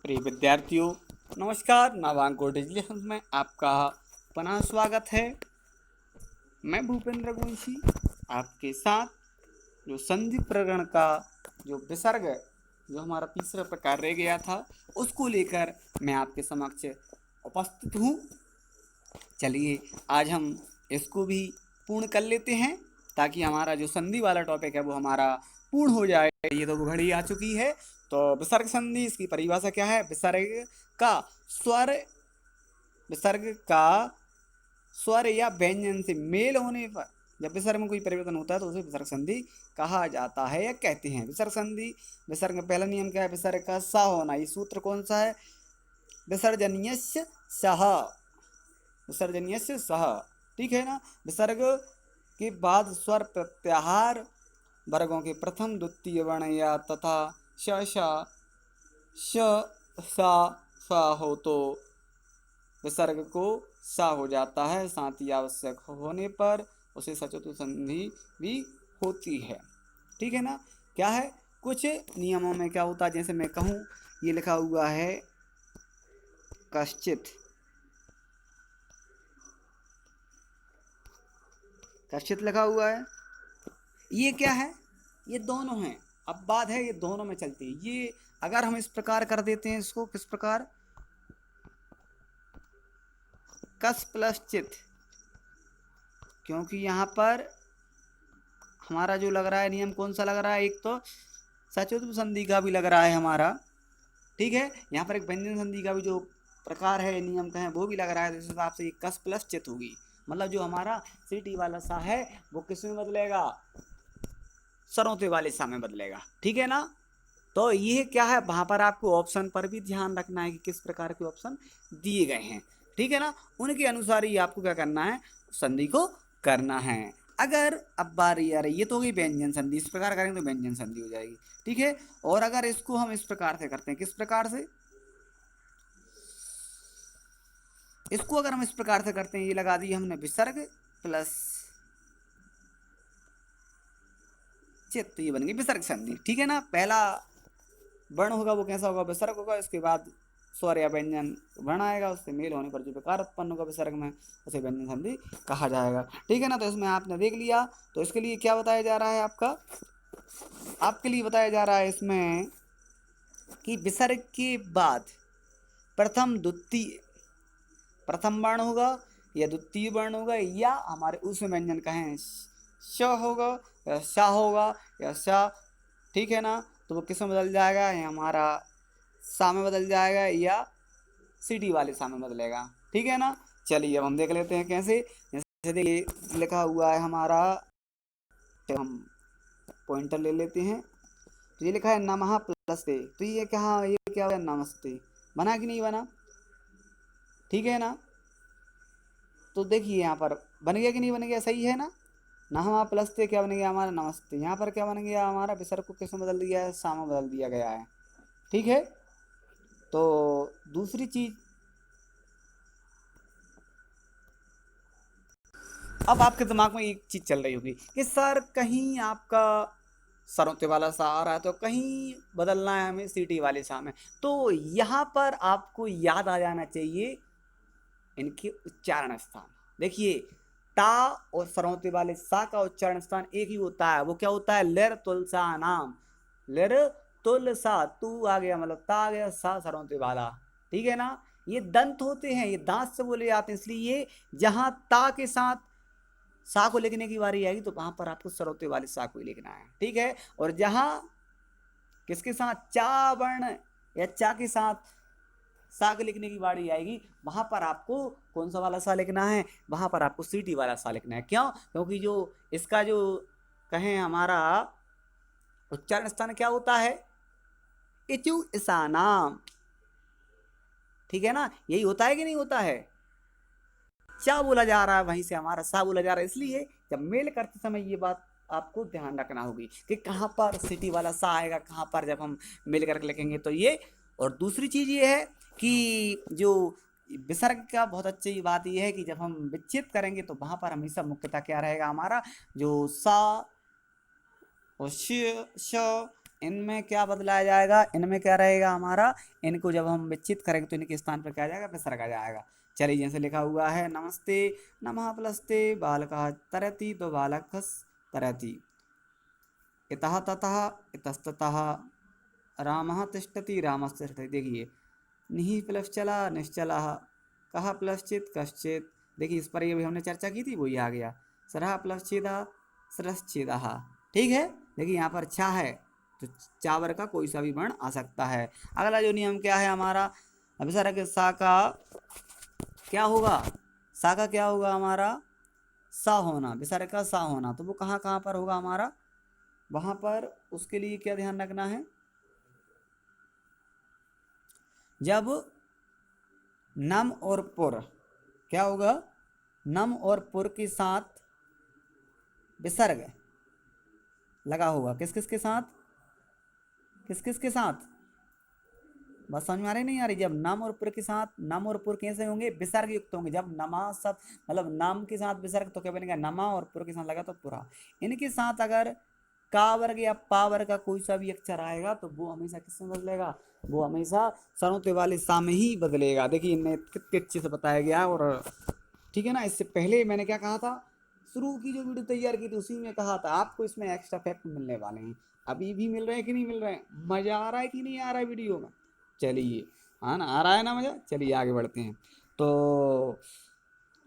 प्रिय विद्यार्थियों, नमस्कार। नावांकुर डिजिटल में आपका पुनः स्वागत है। मैं भूपेंद्र गोंशी आपके साथ जो संधि प्रकरण का जो विसर्ग जो हमारा तीसरा प्रकार रह गया था उसको लेकर मैं आपके समक्ष उपस्थित हूँ। चलिए आज हम इसको भी पूर्ण कर लेते हैं ताकि हमारा जो संधि वाला टॉपिक है वो हमारा पूर्ण हो जाए। ये तो घड़ी आ चुकी है। तो विसर्ग संधि, इसकी परिभाषा क्या है? का स्वर विसर्ग का स्वर या व्यंजन से मेल होने पर जब विसर्ग में कोई परिवर्तन होता है तो उसे विसर्ग संधि कहा जाता है या कहते हैं। विसर्ग संधि, विसर्ग में पहला नियम क्या है? विसर्ग का सा होना। ये सूत्र कौन सा है? विसर्जनीयस्य सह, विसर्जनीयस्य सह, ठीक है ना। विसर्ग के बाद स्वर प्रत्याहार वर्गों के प्रथम द्वितीय वर्ण या तथा श श सा सा हो तो विसर्ग को सा हो जाता है। साथ ही आवश्यक होने पर उसे सचतु संधि भी होती है, ठीक है ना। क्या है? कुछ नियमों में क्या होता है, जैसे मैं कहूँ ये लिखा हुआ है कश्चित, कश्चित लिखा हुआ है, ये क्या है? ये दोनों हैं। अब बात है ये दोनों में चलती है। ये अगर हम इस प्रकार कर देते हैं, इसको किस प्रकार, कस प्लस चित, क्योंकि यहाँ पर हमारा जो लग रहा है नियम कौन सा लग रहा है? एक तो सचतु संधि का भी लग रहा है हमारा, ठीक है। यहाँ पर एक व्यंजन संधि का भी जो प्रकार है, नियम का है, वो भी लग रहा है। तो इस हिसाब से ये कस प्लस चित होगी। मतलब जो हमारा सीटी वाला सा है वो किस में बदलेगा? सरौते वाले सा में बदलेगा, ठीक है ना। तो ये क्या है, वहां पर आपको ऑप्शन पर भी ध्यान रखना है कि किस प्रकार के ऑप्शन दिए गए हैं, ठीक है ना। उनके अनुसार ही आपको क्या करना है? संधि को करना है। अगर अब बारी आ रही, ये तो होगी व्यंजन संधि, इस प्रकार करेंगे तो व्यंजन संधि हो जाएगी, ठीक है। और अगर इसको हम इस प्रकार से करते हैं, किस प्रकार से? इसको अगर हम इस प्रकार से करते हैं, ये लगा दी हमने विसर्ग प्लस चित, तो ये बन गई विसर्ग संधि, ठीक है ना। पहला वर्ण होगा वो कैसा होगा? विसर्ग होगा। इसके बाद स्वर या व्यंजन वर्ण आएगा, उससे मेल होने पर जो विकार उत्पन्न होगा विसर्ग में, उसे व्यंजन संधि कहा जाएगा, ठीक है ना। तो इसमें आपने देख लिया। तो इसके लिए क्या बताया जा रहा है आपके लिए बताया जा रहा है इसमें कि विसर्ग के बाद प्रथम द्वितीय, प्रथम वर्ण होगा या द्वितीय वर्ण होगा या हमारे उस व्यंजन कहें श होगा या श होगा या श, ठीक है ना। तो वो किस में बदल जाएगा? ये हमारा सा में बदल जाएगा या सिटी वाले सा में बदलेगा, ठीक है ना। चलिए अब हम देख लेते हैं कैसे। जैसे देखिए लिखा हुआ है हमारा, तो हम पॉइंटर ले लेते हैं। तो ये लिखा है नमः प्लस्ते, तो ये क्या है? नमस्ते। बना कि नहीं बना? ठीक है ना। तो देखिए यहाँ पर बन गया कि नहीं बन गया? सही है ना। नमः प्लस्ते क्या बन गया हमारा? नमस्ते। यहाँ पर क्या बन गया हमारा? विसर्ग को किस में बदल दिया है? सा में बदल दिया गया है, ठीक है। तो दूसरी चीज, अब आपके दिमाग में एक चीज चल रही होगी कि सर कहीं आपका सरौते वाला सा आ रहा है तो कहीं बदलना है हमें सीटी वाले सा में। तो यहाँ पर आपको याद आ जाना चाहिए इनके उच्चारण स्थान। देखिए ता और सरौते वाले सा का उच्चारण स्थान एक ही होता है। वो क्या होता है? लिर तुलसा नाम, लिर तुलसा, तू आ गया मतलब ता आ गया, सा सरौते वाला, ठीक है ना। ये दंत होते हैं, ये दांत से बोले जाते हैं, इसलिए जहां ता के साथ सा को लिखने की बारी आएगी तो वहां पर आपको सरौते वाले सा को ही लिखना है, ठीक है। और जहां किसके साथ? चा वर्ण या चा के साथ सा के लिखने की बारी आएगी, वहां पर आपको कौन सा वाला सा लिखना है? वहां पर आपको सीटी वाला सा लिखना है। क्यों? क्योंकि जो इसका जो कहें हमारा उच्चारण स्थान क्या होता है? इचु ईसानाम, ठीक है ना। यही होता है कि नहीं होता है? चा बोला जा रहा है, वहीं से हमारा सा बोला जा रहा है, इसलिए जब मेल करते समय ये बात आपको ध्यान रखना होगी कि कहाँ पर सिटी वाला सा आएगा, कहाँ पर जब हम मेल करके लिखेंगे तो ये। और दूसरी चीज ये है कि जो विसर्ग का बहुत अच्छी बात यह है कि जब हम विच्छेद करेंगे तो वहां पर हमेशा मुख्यतः क्या रहेगा? हमारा जो सा और श इनमें क्या बदलाया जाएगा, इनमें क्या रहेगा हमारा, इनको जब हम विच्छेद करेंगे तो इनके स्थान पर क्या आ जाएगा, विसर्ग आ जाएगा। चलिए जैसे लिखा हुआ है नमस्ते नमः प्लस्ते बालकः तरति तो बालकस तरति, इतः ततः इतस्ततः रामः तिष्ठति रामस्तिष्ठति। देखिए निहि प्लस चला निश्चलः, कहा प्लस चित कश्चित, देखिए इस पर ये भी हमने चर्चा की थी, वही आ गया। सरह प्लस छेदा सरश्छेदः, ठीक है। देखिए यहाँ पर छा है तो चावर का कोई सा भी वर्ण आ सकता है। अगला जो नियम क्या है हमारा, विसर्ग सा का क्या होगा, सा का क्या होगा हमारा, सा होना, विसर्ग का सा होना। तो वो कहाँ कहाँ पर होगा हमारा, वहां पर उसके लिए क्या ध्यान रखना है, जब नम और पुर क्या होगा, नम और पुर के साथ विसर्ग लगा होगा, किस किस के साथ, किस किस के साथ, बस समझ में आ रही नहीं आ रही, जब नम और पुर के साथ, नम और पुर कैसे होंगे, विसर्ग युक्त होंगे। जब नमा सब मतलब नाम के साथ विसर्ग तो क्या बनेगा, नमा, और पुर के साथ लगा तो पुरा। इनके साथ अगर का वर्ग या पा वर्ग का कोई सा भी अक्षर आएगा तो वो हमेशा किसमें बदलेगा, वो हमेशा सरोते वाले सा में ही बदलेगा। देखिए इनमें कितने अच्छे से बताया गया है। और ठीक है ना, इससे पहले मैंने क्या कहा था, शुरू की जो वीडियो तैयार की थी उसी में कहा था आपको इसमें एक्स्ट्रा फैक्ट मिलने वाले हैं। अभी भी मिल रहे हैं कि नहीं मिल रहे हैं, मजा आ रहा है कि नहीं आ रहा है वीडियो में, चलिए, हाँ ना, आ रहा है ना मजा, चलिए आगे बढ़ते हैं। तो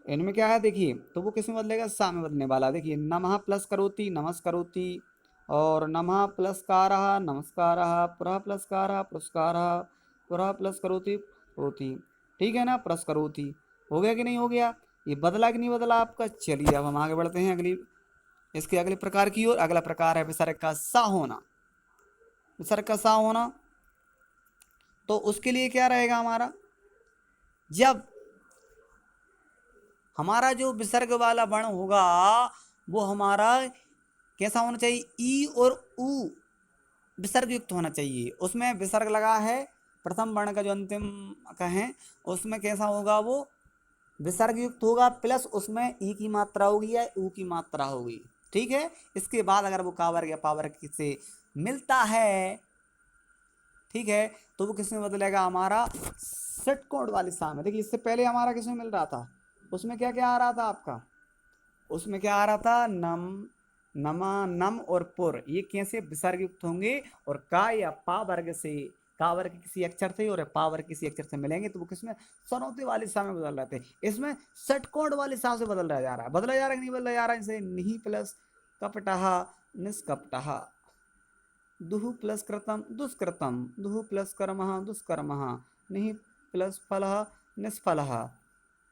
इनमें क्या है देखिए, तो वो किसमें बदलेगा, सा में बदलने वाला। देखिए नमः प्लस करोति नमस् करोति, और नमः प्लस कारः नमस्कारः, पुरः प्लस कारः पुरस्कारः, पुरः प्लस करोति करोति, ठीक है ना, प्लस करोति। हो गया कि नहीं हो गया, ये बदला कि नहीं बदला आपका। चलिए अब हम आगे बढ़ते हैं अगली, इसके अगले प्रकार की ओर। अगला प्रकार है विसर्ग का सा होना। विसर्ग का सा होना तो उसके लिए क्या रहेगा हमारा, जब हमारा जो विसर्ग वाला वर्ण होगा वो हमारा कैसा होना चाहिए, ई और उ विसर्ग युक्त होना चाहिए। उसमें विसर्ग लगा है प्रथम वर्ण का जो अंतिम का है, उसमें कैसा होगा, वो विसर्ग युक्त होगा, प्लस उसमें ई की मात्रा होगी या ऊ की मात्रा होगी, ठीक है। इसके बाद अगर वो का वर्ग या पा वर्ग से मिलता है, ठीक है, तो वो किसमें बदलेगा हमारा, षटकोण वाली सा में। देखिए इससे पहले हमारा किसमें मिल रहा था, उसमें क्या क्या आ रहा था आपका, उसमें क्या आ रहा था, नम, नमा, नम और पुर, ये कैसे विसर्ग युक्त होंगे, और का या पा वर्ग से, का वर्ग किसी अक्षर से और पा वर्ग किसी अक्षर से मिलेंगे तो वो किसमें, सरौते वाले सा में बदल रहे थे। इसमें षटकोण वाले सा से बदल रहा जा रहा है, बदला जा रहा है कि नहीं बदला जा रहा है। इसे निहि प्लस कपटः निष्कपटः, दुहु प्लस कृतम दुष्कृतम, दुहु प्लस कर्मः दुष्कर्मः, निहि प्लस फलः निष्फलः,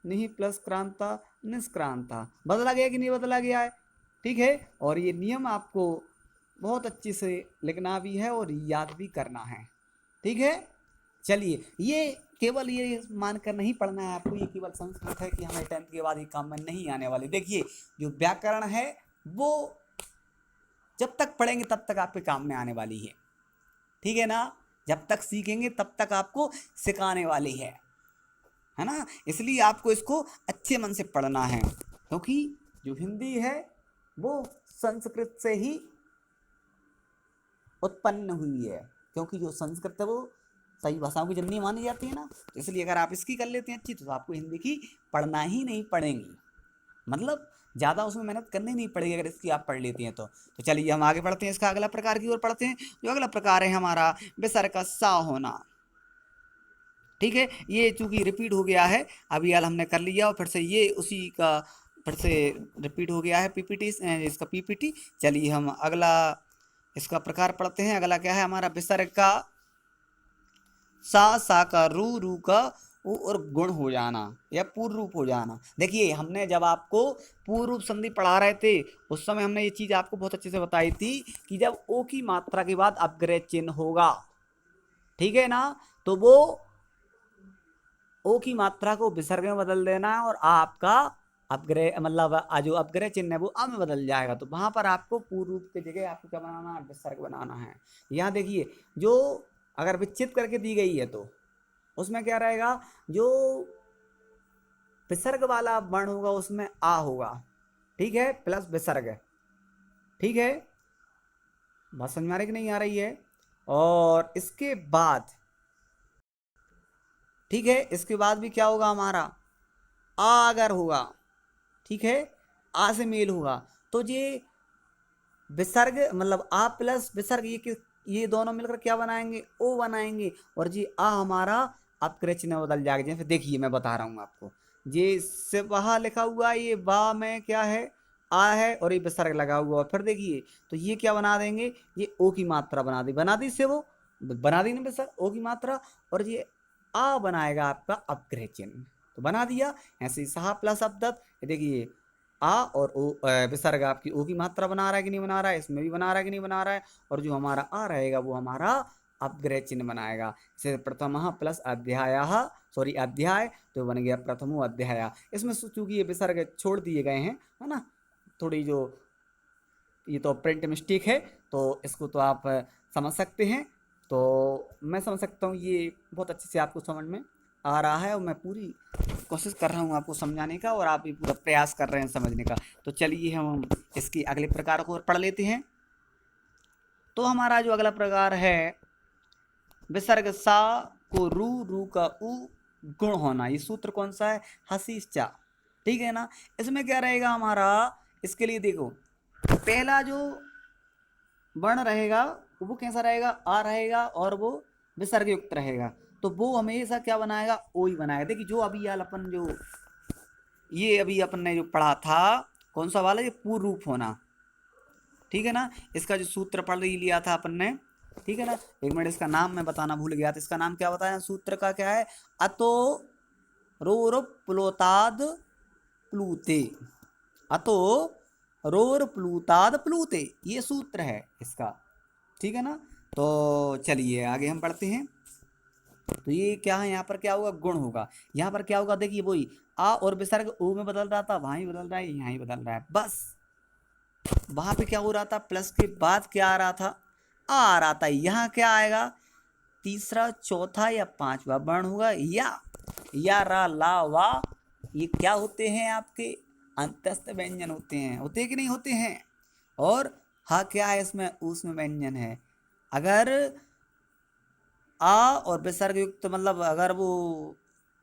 निहि प्लस क्रांता निष्क्रांता। बदला गया कि नहीं बदला गया है, ठीक है। और ये नियम आपको बहुत अच्छे से लिखना भी है और याद भी करना है, ठीक है। चलिए ये केवल ये मानकर नहीं पढ़ना है आपको, ये केवल संस्कृत है कि हमें 10th के बाद ही काम में नहीं आने वाली। देखिए जो व्याकरण है वो जब तक पढ़ेंगे तब तक आपके काम में आने वाली है, ठीक है ना, जब तक सीखेंगे तब तक आपको सिखाने वाली है ना। इसलिए आपको इसको अच्छे मन से पढ़ना है, क्योंकि जो हिंदी है वो संस्कृत से ही उत्पन्न हुई है, क्योंकि जो संस्कृत है वो सही भाषाओं की जननी मानी जाती है ना। तो इसलिए अगर आप इसकी कर लेते हैं अच्छी तो आपको हिंदी की पढ़ना ही नहीं पड़ेगी, मतलब ज़्यादा उसमें मेहनत करनी नहीं पड़ेगी अगर इसकी आप पढ़ लेती हैं तो चलिए हम आगे बढ़ते हैं, इसका अगला प्रकार की ओर पढ़ते हैं। जो अगला प्रकार है हमारा विसर्ग का सा होना, ठीक है। ये चूंकि रिपीट हो गया है, अभी यार हमने कर लिया और फिर से ये उसी का फिर से रिपीट हो गया है पीपीटी, इसका पीपीटी। चलिए हम अगला इसका प्रकार पढ़ते हैं। अगला क्या है हमारा विसर्ग का सा का रू का उ और गुण हो जाना या पूर्ण रूप हो जाना। देखिए हमने जब आपको पूर्ण रूप संधि पढ़ा रहे थे उस समय हमने ये चीज़ आपको बहुत अच्छे से बताई थी कि जब ओ की मात्रा के बाद अपग्रह चिन्ह होगा, ठीक है ना, तो वो ओ की मात्रा को विसर्ग में बदल देना है और आपका अपग्रह मतलब जो अपग्रह चिन्ह है वो अ में बदल जाएगा। तो वहां पर आपको पूर्ण रूप की जगह आपको क्या बनाना है, विसर्ग बनाना है। यहाँ देखिए जो अगर विच्छेद करके दी गई है तो उसमें क्या रहेगा, जो विसर्ग वाला वर्ण होगा उसमें आ होगा, ठीक है, प्लस विसर्ग, ठीक है। बात समझ में आ रही कि नहीं आ रही है। और इसके बाद, ठीक है, इसके बाद भी क्या होगा हमारा, आ अगर होगा, ठीक है, आ से मेल होगा तो ये विसर्ग मतलब आ प्लस विसर्ग ये दोनों मिलकर क्या बनाएंगे, ओ बनाएंगे। और जी आ हमारा अपकृत चिन्ह बदल जाएगा। जैसे देखिए मैं बता रहा हूँ आपको, ये से वहाँ लिखा हुआ है, ये बा में क्या है, आ है, और ये विसर्ग लगा हुआ है। फिर देखिए तो ये क्या बना देंगे, ये ओ की मात्रा बना दी से वो बना दी ना विसर्ग, ओ की मात्रा, और ये आ बनाएगा आपका अपग्रह चिन्ह, तो बना दिया। ऐसे ही सहा प्लस अपदत, देखिए आ और ओ विसर्ग आपकी ओ की मात्रा बना रहा है कि नहीं बना रहा है, इसमें भी बना रहा है कि नहीं बना रहा है, और जो हमारा आ रहेगा वो हमारा अपग्रह चिन्ह बनाएगा। जैसे प्रथम प्लस अध्याय, सॉरी अध्याय, तो बन गया प्रथमो अध्याय। इसमें चूंकि ये विसर्ग छोड़ दिए गए हैं, है ना, थोड़ी जो ये तो प्रिंट मिस्टेक है, तो इसको तो आप समझ सकते हैं। तो मैं समझ सकता हूँ ये बहुत अच्छे से आपको समझ में आ रहा है, और मैं पूरी कोशिश कर रहा हूँ आपको समझाने का, और आप भी पूरा प्रयास कर रहे हैं समझने का। तो चलिए हम इसकी अगले प्रकार को पढ़ लेते हैं। तो हमारा जो अगला प्रकार है, विसर्ग सा को रू का उ गुण होना, ये सूत्र कौन सा है, हसीचा, ठीक है ना। इसमें क्या रहेगा हमारा, इसके लिए देखो पहला जो वर्ण रहेगा वो कैसा रहेगा, आ रहेगा, और वो विसर्ग युक्त रहेगा, तो वो हमेशा क्या बनाएगा, ओ ही बनाएगा। देखिए जो अभी यार अपन जो ये अभी अपन ने जो पढ़ा था, कौन सा वाला, ये पूर्व रूप होना, ठीक है ना, इसका जो सूत्र पढ़ ही लिया था अपन ने, ठीक है ना। एक मिनट, इसका नाम मैं बताना भूल गया था, इसका नाम क्या बताया, सूत्र का क्या है, अतो रोर प्लोताद प्लूते, अतो रोर प्लूताद प्लूते, ये सूत्र है इसका, ठीक है ना। तो चलिए आगे हम पढ़ते हैं। तो ये क्या है, यहाँ पर क्या होगा, गुण होगा। यहाँ पर क्या होगा, देखिए वही आ और विसर्ग ओ में बदल रहा था, वहां ही बदल रहा है, यहाँ ही बदल रहा है, बस वहां पे क्या हो रहा था, प्लस के बाद क्या आ रहा था, आ रहा था। यहाँ क्या आएगा, तीसरा चौथा या पांचवा वर्ण होगा, या रा ला वा, ये क्या होते हैं आपके अंतस्थ व्यंजन होते हैं कि नहीं होते हैं। और हा क्या है, इसमें उसमें व्यंजन है। अगर आ और विसर्ग युक्त मतलब अगर वो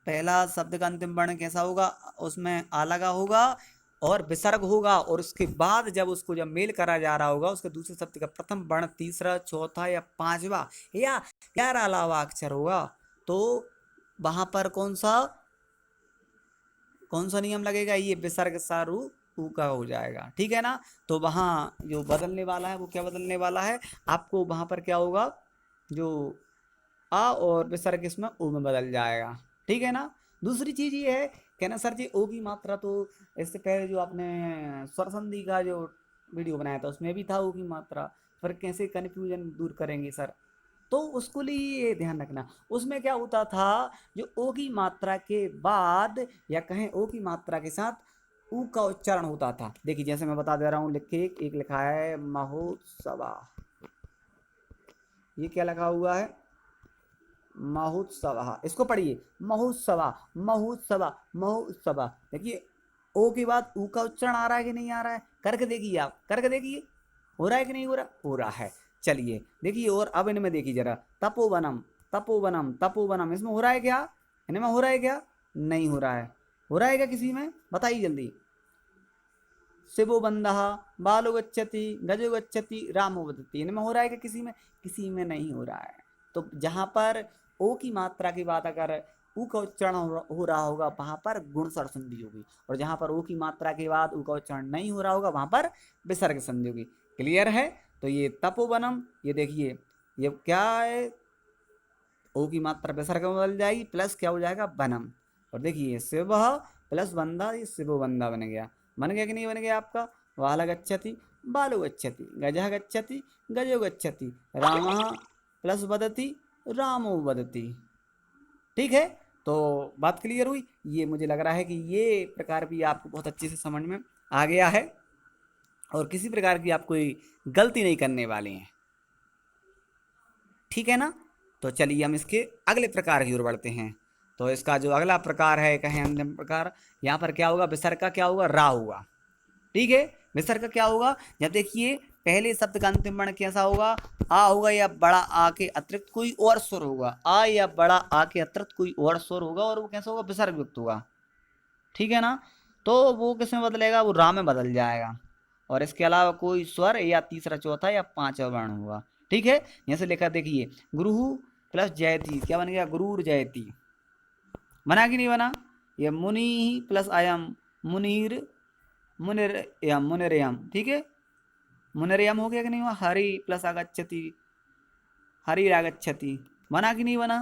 पहला शब्द का अंतिम वर्ण कैसा होगा, उसमें आ लगा होगा और विसर्ग होगा, और उसके बाद जब उसको जब मेल करा जा रहा होगा उसके दूसरे शब्द का प्रथम वर्ण तीसरा चौथा या पांचवा या 11 अलावा अक्षर होगा, तो वहां पर कौन सा नियम लगेगा, ये विसर्ग सारू ऊ का हो जाएगा, ठीक है ना। तो वहां जो बदलने वाला है वो क्या बदलने वाला है, आपको वहां पर क्या होगा, जो आ और विसर्ग इसमें ओ में बदल जाएगा, ठीक है ना। दूसरी चीज ये है, कहना सर जी ओ की मात्रा तो इससे पहले जो आपने स्वर संधि का जो वीडियो बनाया था उसमें भी था ओ की मात्रा, फिर कैसे कन्फ्यूजन दूर करेंगे सर। तो उसको लिए ध्यान रखना, उसमें क्या होता था, जो ओ की मात्रा के बाद या कहें ओ की मात्रा के साथ ऊ का उच्चारण होता था। देखिए जैसे मैं बता दे रहा हूँ, लिख के एक लिखा है महोत्सवा, ये क्या लगा हुआ है, महोत्सव, इसको पढ़िए, महोत्सवा महोत्सवा महोत्सवा। देखिए ओ के बाद ऊ का उच्चारण आ रहा है कि नहीं आ रहा है, करके देखिए, आप करके देखिए हो रहा है कि नहीं हो रहा है। चलिए देखिए, और अब इनमें देखिए जरा, तपोवनम तपोवनम तपोवनम, इसमें हो रहा है क्या, इनमें हो रहा है क्या, नहीं हो रहा है। हो रहा है क्या किसी में, बताइए जल्दी। शिवो बंध बालो गच्छति गजो गच्छति रामो वदति, इनमें हो रहा है कि किसी में नहीं हो रहा है। तो जहां पर ओ की मात्रा की बात अगर ऊ का उच्चारण हो रहा होगा वहां पर गुण सर संधि होगी, और जहां पर ओ की मात्रा के बाद ऊ का उच्चारण नहीं हो रहा होगा वहां पर विसर्ग संधि होगी। क्लियर है। तो ये तपोवनम, ये देखिए ये क्या है, ओ की मात्रा विसर्ग में बदल जाएगी, प्लस क्या हो जाएगा, वनम। और देखिए शिव प्लस बंदा, ये शिवो बंदा बन गया कि नहीं बन गया आपका। वाला गच्छति बालो गच्छति गजः गच्छति गजो गच्छति रामः प्लस वदति रामो वदति, ठीक है। तो बात क्लियर हुई। ये मुझे लग रहा है कि ये प्रकार भी आपको बहुत अच्छे से समझ में आ गया है, और किसी प्रकार की आप कोई गलती नहीं करने वाले हैं, ठीक है ना। तो चलिए हम इसके अगले प्रकार की ओर बढ़ते हैं। तो इसका जो अगला प्रकार है, कहें अंतिम प्रकार, यहाँ पर क्या होगा, विसर्ग का क्या होगा, रा होगा, ठीक है। विसर्ग का क्या होगा, जब देखिए पहले शब्द का अंतिम वर्ण कैसा होगा, आ होगा या बड़ा आ के अतिरिक्त कोई और स्वर होगा, आ या बड़ा आ के अतिरिक्त कोई और स्वर होगा और वो कैसा होगा, विसर्ग युक्त होगा। ठीक है ना, तो वो किस में बदलेगा, वो रा में बदल जाएगा। और इसके अलावा कोई स्वर या तीसरा चौथा या पांचवा वर्ण होगा। ठीक है, जैसे लिखा देखिए, गुरु प्लस जयती क्या बन गया, गुरूर जयती, बना कि नहीं बना। ये मुनि प्लस अयम, मुनीर मुनिरयम, मुनिरयम, ठीक है, मुनिरयम हो गया कि नहीं हुआ। हरि प्लस आगच्छति, हरिरागच्छति, बना कि नहीं बना।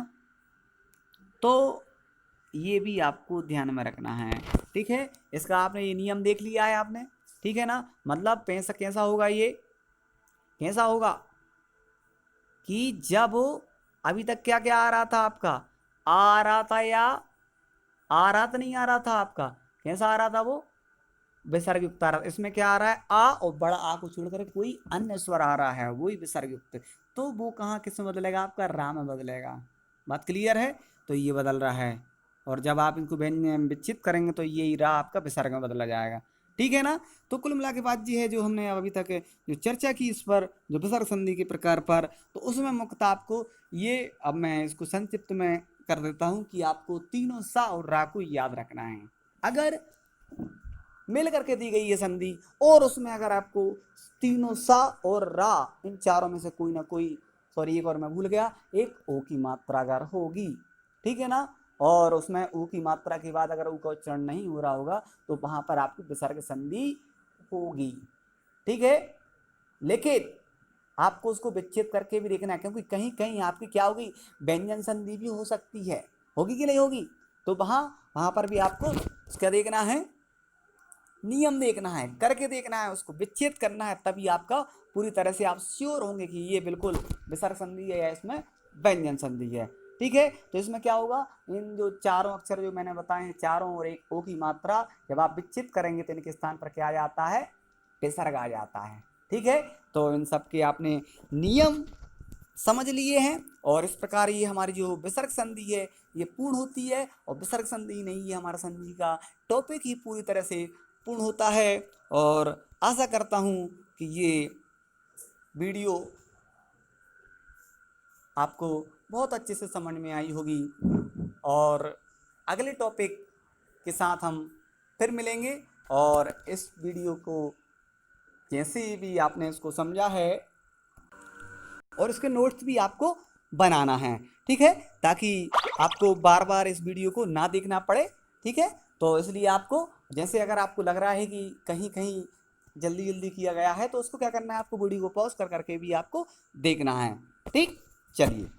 तो ये भी आपको ध्यान में रखना है। ठीक है, इसका आपने ये नियम देख लिया है आपने। ठीक है ना, मतलब पैसा कैसा होगा, ये कैसा होगा कि जब अभी तक क्या क्या आ रहा था आपका, आ रहा था या आ रहा था, नहीं आ रहा था आपका, कैसा आ रहा था, वो विसर्ग युक्त आ रहा था। इसमें क्या आ रहा है, आ और बड़ा आ को छोड़कर कोई अन्य स्वर आ रहा है, वही विसर्ग युक्त, तो वो कहाँ किस में बदलेगा, आपका रा में बदलेगा। बात क्लियर है, तो ये बदल रहा है। और जब आप इनको व्यंजन विच्छित करेंगे तो यही रा आपका विसर्ग में बदला जाएगा। ठीक है ना, तो कुल मिला के बात ये है जो हमने अभी तक जो चर्चा की इस पर, जो विसर्ग संधि के प्रकार पर, तो उसमें मुख्यतः आपको ये, अब मैं इसको संक्षिप्त में कर देता हूँ कि आपको तीनों सा और रा को याद रखना है। अगर मिल करके दी गई है संधि और उसमें अगर आपको तीनों सा और रा, इन चारों में से कोई ना कोई, सॉरी एक और मैं भूल गया, एक ओ की मात्रा अगर होगी, ठीक है ना, और उसमें ऊ की मात्रा के बाद अगर ऊ का उच्चारण नहीं हो रहा होगा तो वहां पर आपकी विसर्ग संधि होगी। ठीक है, लेकिन आपको उसको विच्छेद करके भी देखना है, क्योंकि कहीं कहीं आपकी क्या होगी, व्यंजन संधि भी हो सकती है, होगी कि नहीं होगी। तो वहां वहां पर भी आपको क्या देखना है, नियम देखना है, करके देखना है, उसको विच्छेद करना है, तभी आपका पूरी तरह से आप श्योर होंगे कि ये बिल्कुल विसर्ग संधि है या इसमें व्यंजन संधि है। ठीक है, तो इसमें क्या होगा, इन जो चारों अक्षर जो मैंने बताए हैं, चारों और एक ओ की मात्रा, जब आप विच्छेद करेंगे तो इनके स्थान पर क्या आ जाता है, विसर्ग आ जाता है। ठीक है, तो इन सब के आपने नियम समझ लिए हैं, और इस प्रकार ये हमारी जो विसर्ग संधि है ये पूर्ण होती है, और विसर्ग संधि नहीं है हमारा संधि का टॉपिक ही पूरी तरह से पूर्ण होता है। और आशा करता हूँ कि ये वीडियो आपको बहुत अच्छे से समझ में आई होगी, और अगले टॉपिक के साथ हम फिर मिलेंगे। और इस वीडियो को जैसे भी आपने इसको समझा है, और इसके नोट्स भी आपको बनाना है, ठीक है, ताकि आपको बार बार इस वीडियो को ना देखना पड़े। ठीक है, तो इसलिए आपको, जैसे अगर आपको लग रहा है कि कहीं कहीं जल्दी जल्दी किया गया है, तो उसको क्या करना है, आपको वीडियो को पॉज कर करके भी आपको देखना है। ठीक, चलिए।